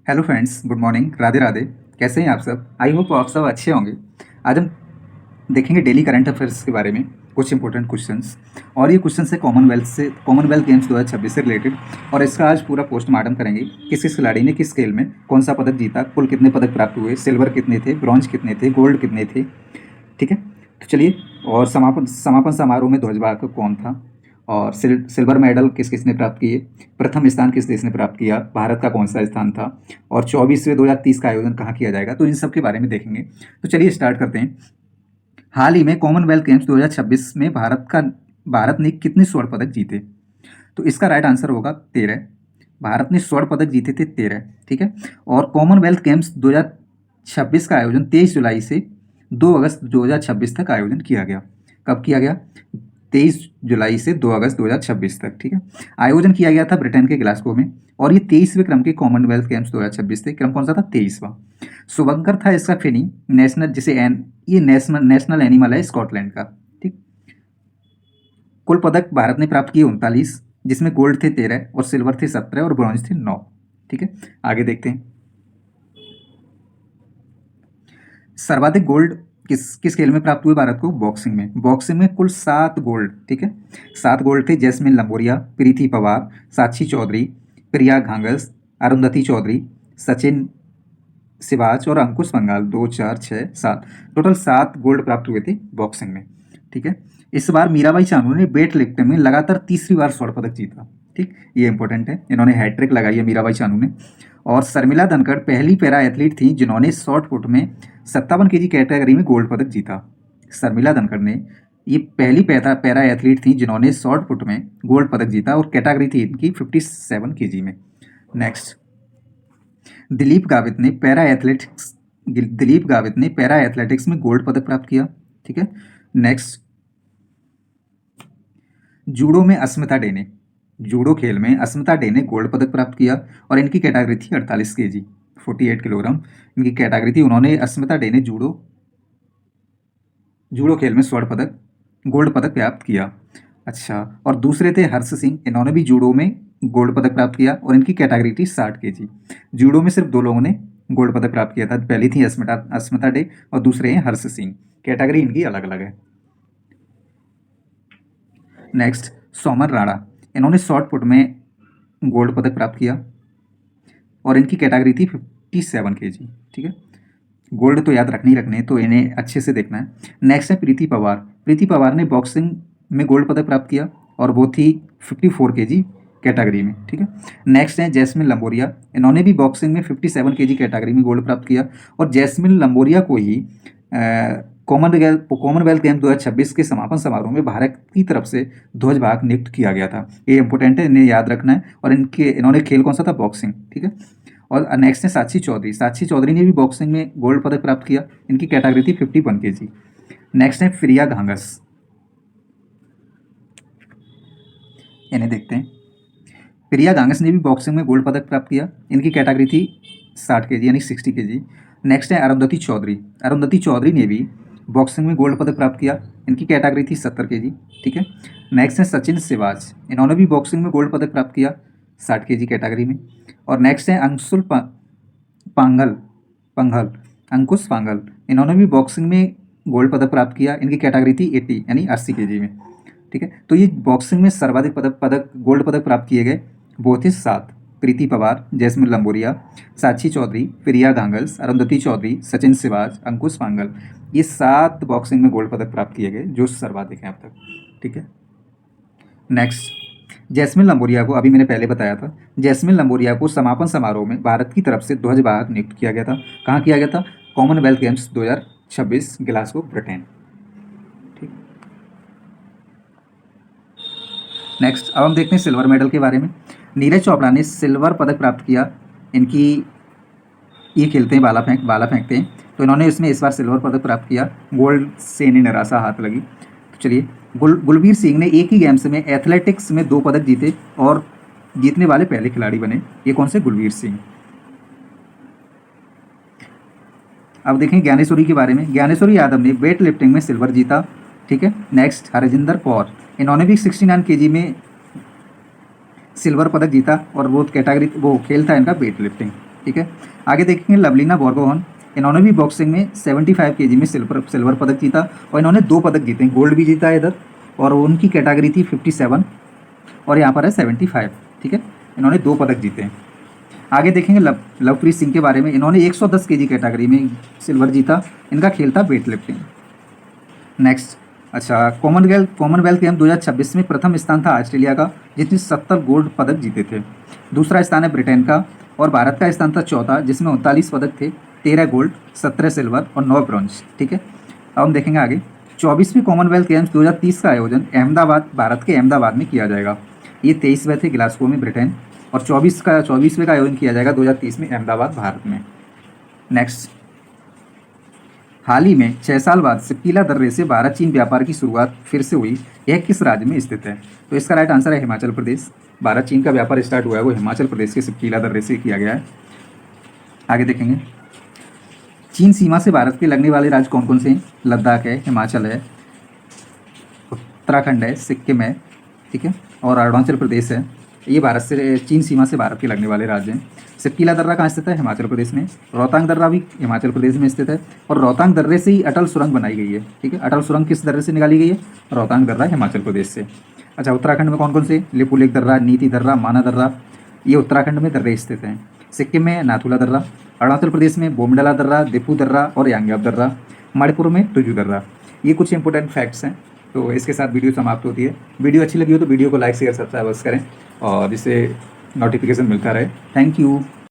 Hello friends, good morning, Radhe Radhe. कैसे हैं आप सब? आई होप आप सब अच्छे होंगे। आज हम देखेंगे डेली करंट अफेयर्स के बारे में, कुछ इंपॉर्टेंट क्वेश्चंस। और ये क्वेश्चन है कॉमनवेल्थ गेम्स 2026 से रिलेटेड। और इसका आज पूरा पोस्टमार्टम करेंगे, किस किस खिलाड़ी ने किस खेल में कौन सा पदक जीता, कुल कितने पदक प्राप्त हुए, सिल्वर कितने थे, ब्रॉन्ज कितने थे, गोल्ड कितने थे। ठीक है, तो चलिए। और समापन समापन समारोह में ध्वजवाहक कौन था, और सिल्वर मेडल किस किस ने प्राप्त किए, प्रथम स्थान किस देश ने प्राप्त किया, भारत का कौन सा स्थान था, और 24वें 2030 का आयोजन कहाँ किया जाएगा, तो इन सब के बारे में देखेंगे। तो चलिए स्टार्ट करते हैं। हाल ही में कॉमनवेल्थ गेम्स 2026 में भारत ने कितने स्वर्ण पदक जीते? तो इसका राइट आंसर होगा 13। भारत ने स्वर्ण पदक जीते थे 13। ठीक है। और कॉमनवेल्थ गेम्स 2026 का आयोजन 23 जुलाई से 2 अगस्त 2026 तक आयोजन किया गया। कब किया गया? 23 जुलाई से 2 अगस्त 2026 तक। ठीक है। आयोजन किया गया था ब्रिटेन के ग्लासगो में। और ये 23वें क्रम के कॉमनवेल्थ गेम्स 2026 थे। क्रम कौन सा था? 23वां। शुभंकर था इसका फिनी नेशनल, ये नेशनल एनिमल है स्कॉटलैंड का। ठीक। कुल पदक भारत ने प्राप्त किए 39, जिसमें गोल्ड थे 13 और सिल्वर थे 17 और ब्रॉन्ज थे 9। ठीक है, आगे देखते हैं। सर्वाधिक गोल्ड किस किस खेल में प्राप्त हुए भारत को? बॉक्सिंग में। बॉक्सिंग में कुल 7 गोल्ड। ठीक है, 7 गोल्ड थे। जैस्मिन लंबोरिया, प्रीति पवार, साक्षी चौधरी, प्रिया घांगस, अरुंधति चौधरी, सचिन सिवाच और अंकुश पंगाल। 2 4 6 7, टोटल 7 गोल्ड प्राप्त हुए थे बॉक्सिंग में। ठीक है। इस बार मीराबाई चानू ने वेट लिफ्टिंग में लगातार तीसरी बार स्वर्ण पदक जीता। ठीक, ये इंपॉर्टेंट है, इन्होंने हैट्रिक लगाई है मीराबाई चानू ने। और शर्मिला धनखड़ पहली पैरा एथलीट थी जिन्होंने शॉर्ट पुट में 57 केजी कैटेगरी में गोल्ड पदक जीता। शर्मिला धनखड़ ने ये पहली पैरा एथलीट थी जिन्होंने शॉर्ट पुट में गोल्ड पदक जीता, और कैटेगरी थी इनकी 57 केजी में। नेक्स्ट, दिलीप गावित ने पैरा एथलेटिक्स में गोल्ड पदक प्राप्त किया। ठीक है। नेक्स्ट, जूडो खेल में अस्मिता डे ने गोल्ड पदक प्राप्त किया, और इनकी कैटेगरी थी 48 केजी, 48 किलोग्राम इनकी कैटेगरी थी। उन्होंने अस्मिता डे ने जूडो खेल में गोल्ड पदक प्राप्त किया। अच्छा, और दूसरे थे हर्ष सिंह, इन्होंने भी जूडो में गोल्ड पदक प्राप्त किया, और इनकी कैटेगरी थी 60 केजी। जूडो में सिर्फ 2 लोगों ने गोल्ड पदक प्राप्त किया था, पहली थी अस्मिता डे और दूसरे हैं हर्ष सिंह। कैटेगरी इनकी अलग अलग है। नेक्स्ट, सोमन राणा, इन्होंने शॉर्ट पुट में गोल्ड पदक प्राप्त किया, और इनकी कैटेगरी थी 57 केजी। ठीक है, गोल्ड तो याद रखने तो इन्हें अच्छे से देखना है। नेक्स्ट है प्रीति पवार ने बॉक्सिंग में गोल्ड पदक प्राप्त किया, और वो थी 54 केजी कैटेगरी में। ठीक है। नेक्स्ट है जैस्मिन लंबोरिया, इन्होंने भी बॉक्सिंग में 57 केजी कैटेगरी में गोल्ड प्राप्त किया, और जैस्मिन लंबोरिया को ही कॉमनवेल्थ गेम 2026 के समापन समारोह में भारत की तरफ से ध्वजवाहक नियुक्त किया गया था। ये इंपॉर्टेंट है, इन्हें याद रखना है। और इन्होंने खेल कौन सा था? बॉक्सिंग। ठीक है। और नेक्स्ट है साक्षी चौधरी ने भी बॉक्सिंग में गोल्ड पदक प्राप्त किया, इनकी कैटेगरी थी 51 केजी। नेक्स्ट है प्रिया घांगस, इन्हें देखते हैं। प्रिया घांगस ने भी बॉक्सिंग में गोल्ड पदक प्राप्त किया, इनकी कैटेगरी थी 60 केजी यानी 60 केजी। नेक्स्ट है अरुंधति चौधरी ने भी बॉक्सिंग में गोल्ड पदक प्राप्त किया, इनकी कैटेगरी थी 70 केजी। ठीक है। नेक्स्ट है सचिन सिवाच, इन्होंने भी बॉक्सिंग में गोल्ड पदक प्राप्त किया 60 केजी कैटेगरी में। और नेक्स्ट है पांगल पंघल अंकुश पांगल, इन्होंने भी बॉक्सिंग में गोल्ड पदक प्राप्त किया, इनकी कैटेगरी थी 80 यानी 80 केजी में। ठीक है। तो ये बॉक्सिंग में सर्वाधिक गोल्ड पदक प्राप्त किए गए वो थे 7। प्रीति पवार, जैस्मिन लंबोरिया, साक्षी चौधरी, प्रिया घांगस, अरुंधति चौधरी, सचिन सिवाज, अंकुश पांगल, ये 7 बॉक्सिंग में गोल्ड पदक प्राप्त किए गए, जो सर्वाधिक हैं अब तक। ठीक है। नेक्स्ट, जैस्मिन लंबोरिया को अभी मैंने पहले बताया था, जैस्मिन लंबोरिया को समापन समारोह में भारत की तरफ से ध्वजवाहक नियुक्त किया गया था। कहाँ किया गया था? Commonwealth games 2026 Glasgow, Britain. ठीक। नेक्स्ट, अब हम देखते हैं सिल्वर मेडल के बारे में। नीरज चोपड़ा ने सिल्वर पदक प्राप्त किया, इनकी ये खेलते हैं भाला फेंकते हैं, तो इन्होंने इसमें इस बार सिल्वर पदक प्राप्त किया। गोल्ड से इन्हें निराशा हाथ लगी। तो चलिए, गुलबीर सिंह ने एक ही गेम्स में एथलेटिक्स में 2 पदक जीते और जीतने वाले पहले खिलाड़ी बने। ये कौन से? गुलबीर सिंह। अब देखें ज्ञानेश्वरी के बारे में। ज्ञानेश्वरी यादव ने वेट लिफ्टिंग में सिल्वर जीता। ठीक है। नेक्स्ट, हरजिंदर कौर, इन्होंने भी 69 केजी में सिल्वर पदक जीता, और वो खेल था इनका वेट लिफ्टिंग। ठीक है। आगे देखेंगे लवलीना बोरगोहन, इन्होंने भी बॉक्सिंग में 75 केजी में सिल्वर पदक जीता और इन्होंने 2 पदक जीते हैं, गोल्ड भी जीता है इधर, और उनकी कैटेगरी थी 57 और यहाँ पर है 75। ठीक है, इन्होंने 2 पदक जीते हैं। आगे देखेंगे लवप्रीत सिंह के बारे में, इन्होंने 110 केजी कैटेगरी में सिल्वर जीता, इनका खेल था वेट लिफ्टिंग। नेक्स्ट, अच्छा, कॉमनवेल्थ गेम 2026 में प्रथम स्थान था ऑस्ट्रेलिया का, जिसने 70 गोल्ड पदक जीते थे। दूसरा स्थान है ब्रिटेन का और भारत का स्थान था चौथा, जिसमें 39 पदक थे, 13 गोल्ड, 17 सिल्वर और 9 ब्रॉन्ज। ठीक है, अब हम देखेंगे आगे। 24वीं कॉमनवेल्थ गेम्स 2030 का आयोजन अहमदाबाद, भारत के अहमदाबाद में किया जाएगा। ये 23वें थे ग्लासगो में ब्रिटेन, और 24वें का आयोजन किया जाएगा 2030 में अहमदाबाद, भारत में। नेक्स्ट, हाल ही में 6 साल बाद सिप्पीला दर्रे से भारत चीन व्यापार की शुरुआत फिर से हुई, यह किस राज्य में स्थित है? तो इसका राइट आंसर है हिमाचल प्रदेश। भारत चीन का व्यापार स्टार्ट हुआ है वो हिमाचल प्रदेश के सिप्पीला दर्रे से किया गया है। आगे देखेंगे, चीन सीमा से भारत के लगने वाले राज्य कौन कौन से हैं? लद्दाख है, हिमाचल है, उत्तराखंड है, सिक्किम है, ठीक है, और अरुणाचल प्रदेश है। ये भारत से चीन सीमा से भारत के लगने वाले राज्य हैं। सिप्पीला दर्रा कहाँ स्थित है? हिमाचल प्रदेश में। रोहतांग दर्रा भी हिमाचल प्रदेश में स्थित है, और रोहतांग दर्रे से ही अटल सुरंग बनाई गई है। ठीक है, अटल सुरंग किस दर्रे से निकाली गई है? रोहतांग दर्रा, हिमाचल प्रदेश से। अच्छा, उत्तराखंड में कौन कौन से? लिपुलेख दर्रा, नीति दर्रा, माना दर्रा, ये उत्तराखंड में दर्रे स्थित हैं। सिक्किम में नाथुला दर्रा, अरुणाचल प्रदेश में बोमडला दर्रा, दिफू दर्रा और यांग्याप दर्रा, मणिपुर में तुजू दर्रा। ये कुछ इंपॉर्टेंट फैक्ट्स हैं। तो इसके साथ वीडियो समाप्त होती है। वीडियो अच्छी लगी हो तो वीडियो को लाइक शेयर सब्सक्राइब करें और इससे नोटिफिकेशन मिलता रहे। Thank you.